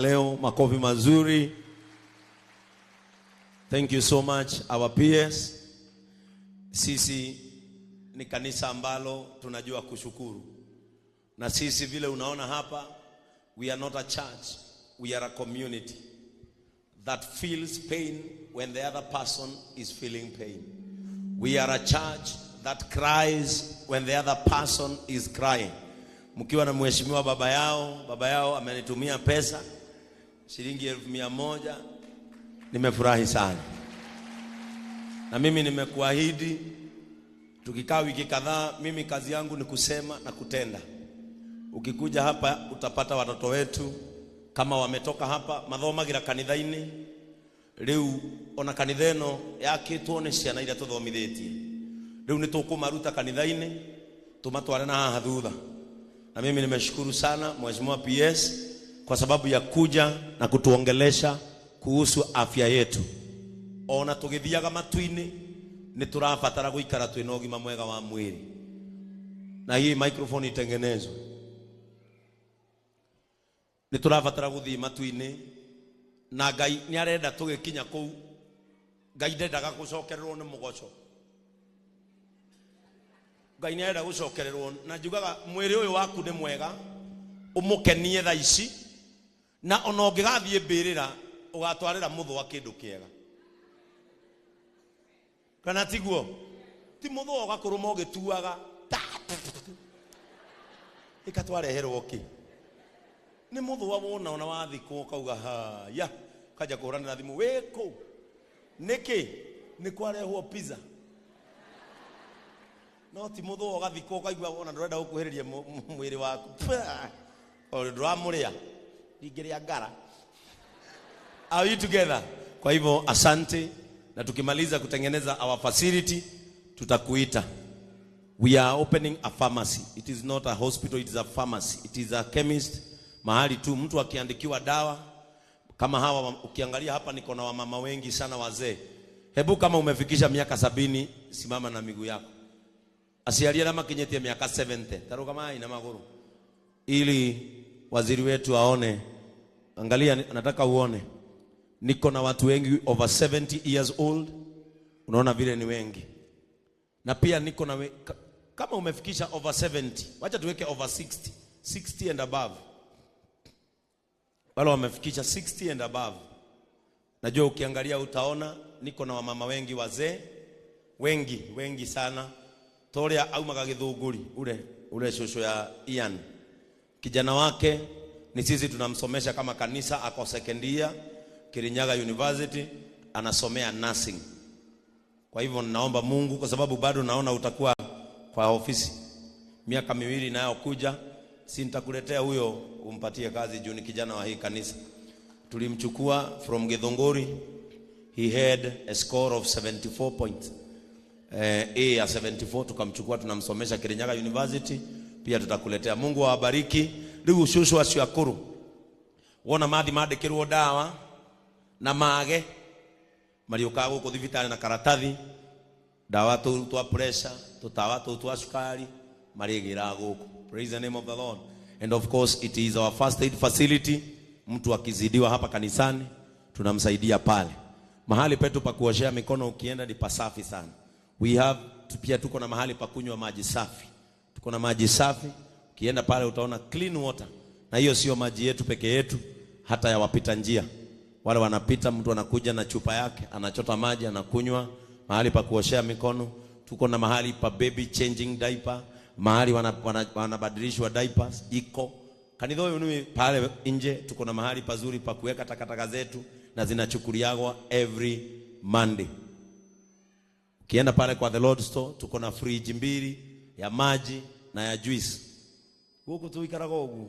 Leo makofi mazuri. Thank you so much our peers. Sisi ni kanisa ambalo tunajua kushukuru. Na sisi vile unaona hapa, we are not a church, we are a community that feels pain when the other person is feeling pain. We are a church that cries when the other person is crying. Mkiwa na mheshimiwa baba yao amenitumia pesa shilingi 1,100. Nimefurahi sana. Na mimi nimekuahidi tukikaa wiki kadhaa, mimi kazi yangu ni kusema na kutenda. Ukikuja hapa utapata watoto wetu kama wametoka hapa mathomagira kanitha-ini. Riu ona kanitheno yake tuone ciana ira tuthomithetie. Riu ni tukumaruta kanitha-ini tumatware na haha thutha. Na mimi nimeshukuru sana Mheshimiwa PS kwa sababu ya kuja na kutuongelesha kuhusu afya yetu. Ona tugithiaga matu-ini ni turabatara guikara twina ugima mwega wa mwiri. Na hii microphone itengenezwe. Ni turabatara guthii matu-ini na Ngai ni arenda tugikinya kou. Ngai ndendaga gucokererwo ni mugoco. Ngai ni arenda gucokererwo na njugaga mwiri uyu waku ni mwega umukenie tha ici na ona ungigathie mbirira ugatwarira muthwa kindu kiega. Kana tiguo ti muthwa ugakuruma ugituaga ikatwareherwo ki ni muthwa wona ona wathikwo kauga ya kaja kuranira thimu weko niki ni kwarehwo pizza no ti muthwa ugathikwo kaigwa ona ndurenda gukuhiriria mwiri waku o nduramuria ingiria ngara. Are you together? Kwa hivyo asante, na tukimaliza kutengeneza our facility tutakuita. We are opening a pharmacy. It is not a hospital, it is a pharmacy. It is a chemist. Mahali tu mtu akiandikiwa dawa kama hawa. Ukiangalia hapa niko na wamama wengi sana wazee. Hebu kama umefikisha miaka 70 simama na miguu yako. Asialia na makinyetia miaka 70 taruka mai na maguru ili waziri wetu aone. Angalia, nataka uone niko na watu wengi over 70 years old. Unaona vile ni wengi. Na pia niko na kama umefikisha over 70, wacha tuweke over 60 and above. Wale wamefikisha 60 and above, najua ukiangalia utaona niko na wamama wengi wazee wengi sana. Toria au magagithunguri ule shosho ya Ian, kijana wake ni sisi tunamsomesha kama kanisa, ako second year Kirinyaga University, anasomea nursing. Kwa hivyo ninaomba Mungu, kwa sababu bado naona utakuwa kwa ofisi miaka 2 inayokuja, si nitakuletea huyo umpatie kazi juu ni kijana wa hii kanisa. Tulimchukua from Githunguri, he had a score of 74 points. A ya 74, tukamchukua tunamsomesha Kirinyaga University, pia tutakuletea. Mungu awabariki. Riu shushu acio akuru wona mathi mandikirwo dawa na mage marioka guku thibitari na karatathi dawa tu twa pressure tutawa tu twa sukari marigira guku. Praise the name of the Lord. And of course it is our first aid facility. Mtu akizidiwa hapa kanisani tunamsaidia pale. Mahali petu pa kuoshea mikono ukienda ni pasafi sana. We have pia tuko na mahali pa kunywa maji safi. Tuko na maji safi. Ukienda pale utaona clean water. Na hiyo sio maji yetu peke yetu, hata ya wapita njia. Wale wanapita, mtu anakuja na chupa yake, anachota maji, anakunywa. Mahali pa kuoshea mikono. Tuko na mahali pa baby changing diaper, mahali wanabadilishwa diapers iko. Kanitha yenu pale nje tuko na mahali pazuri pa kuweka takataka zetu na zinachukuliagwa every Monday. Ukienda pale kwa the Lord store tuko na fridge 2 ya maji na ya juice. Huko tu ikaraga huko.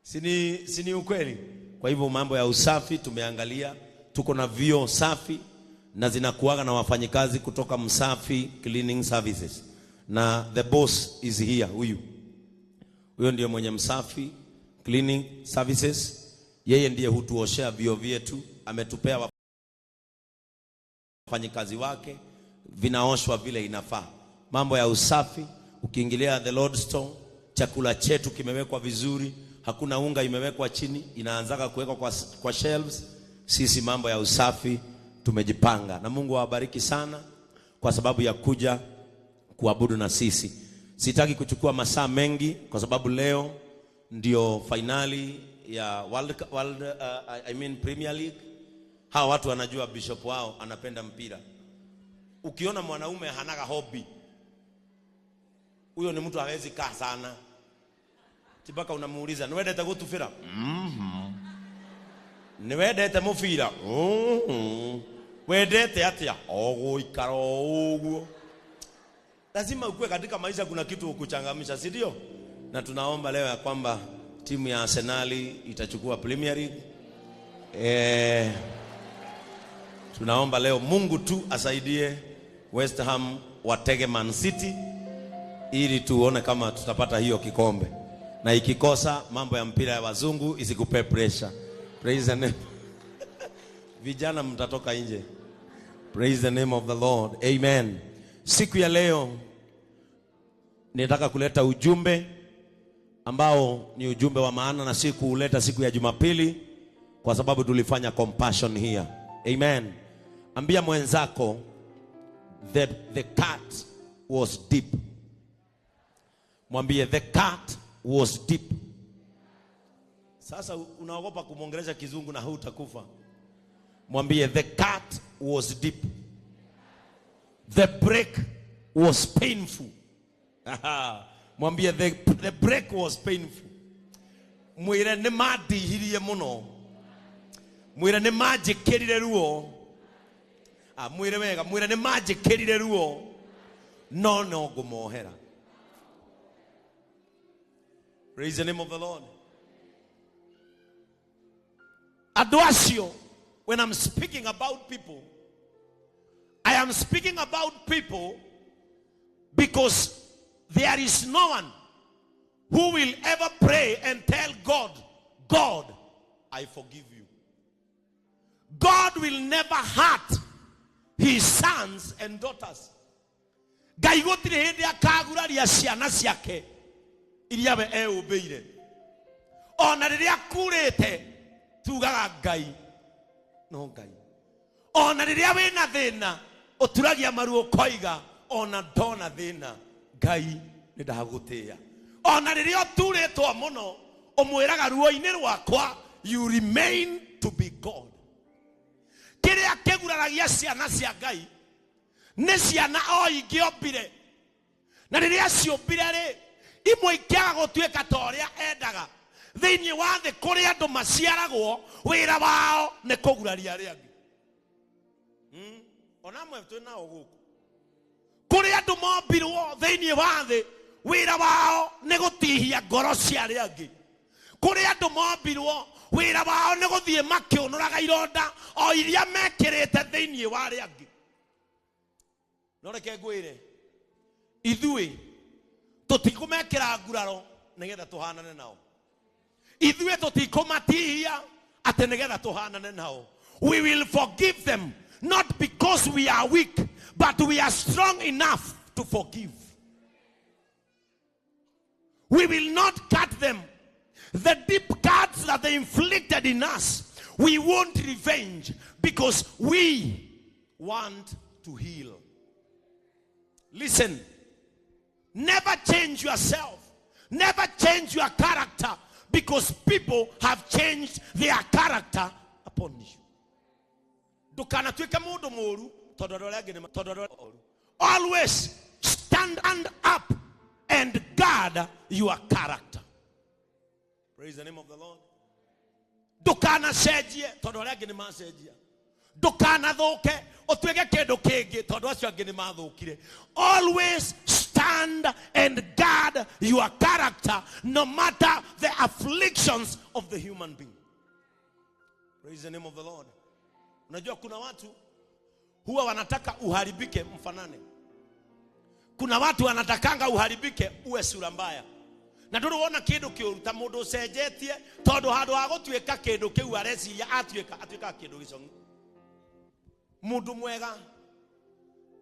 Sini ukweli. Kwa hivyo mambo ya usafi tumeangalia, tuko na vyoo safi na zinakuaga na wafanyikazi kutoka Msafi Cleaning Services. Na the boss is here, huyo ndiye mwenye Msafi Cleaning Services. Yeye ndiye hutuoshea vyoo vyetu, ametupea wafanyikazi wake, vinaoshwa vile inafaa. Mambo ya usafi, ukiingilia the Lord store, chakula chetu kimewekwa vizuri. hakuna unga imewekwa chini, inaanzaga kuwekwa kwa shelves. Sisi mambo ya usafi tumejipanga, na Mungu awabariki sana kwa sababu ya kuja kuabudu na sisi. Sitaki kuchukua masaa mengi kwa sababu leo ndio finali ya Premier League. Hawa watu wanajua bishop wao anapenda mpira. Ukiona mwanaume hanaga hobby, huyo ni mtu hawezi kaa sana. Tibaka unamuuliza, "Niwendete gutubira?" "Niwendete mubira?" "Wendete atia?" "Oguikara uguo." Lazima ukue katika maisha kuna kitu ukuchangamsha, si ndio? Na tunaomba leo ya kwamba timu ya Arsenal itachukua Premier League. Tunaomba leo Mungu tu asaidie West Ham watege Man City ili tuone kama tutapata hiyo kikombe. Na ikikosa, mambo ya mpira ya wazungu isikupe pressure. Praise the name. Vijana mtatoka nje. Praise the name of the Lord. Amen. Siku ya leo nitaka kuleta ujumbe ambao ni ujumbe wa maana, na siku uleta siku ya Jumapili kwa sababu tulifanya compassion here. Amen. Ambia mwenzako, the cat was deep. Mwambie the cat was deep. Sasa unaogopa kumwongelesha kizungu na hutakufa. Mwambie the cat was deep. The break was painful. Mwambie the break was painful. Mwire ni madihirie muno. Mwire ni majikirire ruo. Mwire wega, mwire ni majikirire ruo. No ngumohera. Praise the name of the Lord. Adwasio, when I'm speaking about people, I am speaking about people because there is no one who will ever pray and tell God, "God, I forgive you." God will never hurt his sons and daughters. Gai gotire hindi akaguraria ciana ciake iria we eumbeire. Ona riria kurete tugaga Ngai, no Ngai. Ona riria wina thina uturagia maruo koiga, ona ndona thina Ngai ni ndagutia. Ona riria turetwo muno umwiraga ruo-ini rwakwa, you remain to be God. Kiria keguraragia ciana cia Ngai ni ciana o ingi ombire, na riria ciombire ri imwe ikiaga gutuika ta uria endaga thiini wa thi kuria andu maciaragwo, wira wao ni kuguraria aria angi. Ona mwe twina guku kuria andu mombirwo thiini wa thi, wira wao ni gutihia ngoro cia aria angi. Kuria andu mombirwo, wira wao ni guthie makiunuraga ironda o iria mekirite thiini wa aria angi. No reke ngwire, ithui tutikumekira nguraro nigetha tuhanane nao. Ithui tutikumatihia ate nigetha tuhanane nao. We will forgive them not because we are weak, but we are strong enough to forgive. We will not cut them. The deep cuts that they inflicted in us, we won't revenge because we want to heal. Listen, never change yourself. Never change your character because people have changed their character upon you. Always stand up and guard your character. Praise the name of the Lord. Dukana sejie todo rege ni masejia. Dukana thoke otwege kedo kege todo acio angi ni mathukire. Always stand and guard your character no matter the afflictions of the human being. Praise the name of the Lord. Unajua kuna watu huwa wanataka uharibike mfanane. Kuna watu wanatakanga uharibike uwe sura mbaya. Na nduru wona kindu kiuruta mundu cenjetie tondu handu ha gutuika kindu kiu areciria atuika kindu gicongu. Mundu mwega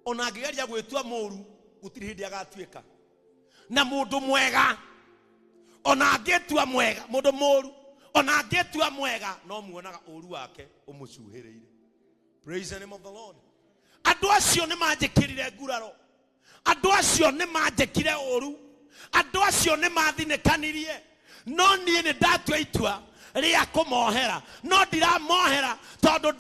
ona angigeria gwitua muru gutiri hindi agatuika. Na mundu mwega ona angetua mwega mundu moru ona angetua mwega no muonaga uru wake umucuhiriire. Praise the name of the Lord. Andu acio ni manjikirire nguraro, andu acio ni manjikire uru, andu acio ni mathinekanirie, no nie ni ndatua itua ria kumohera, no ndiramohera tondu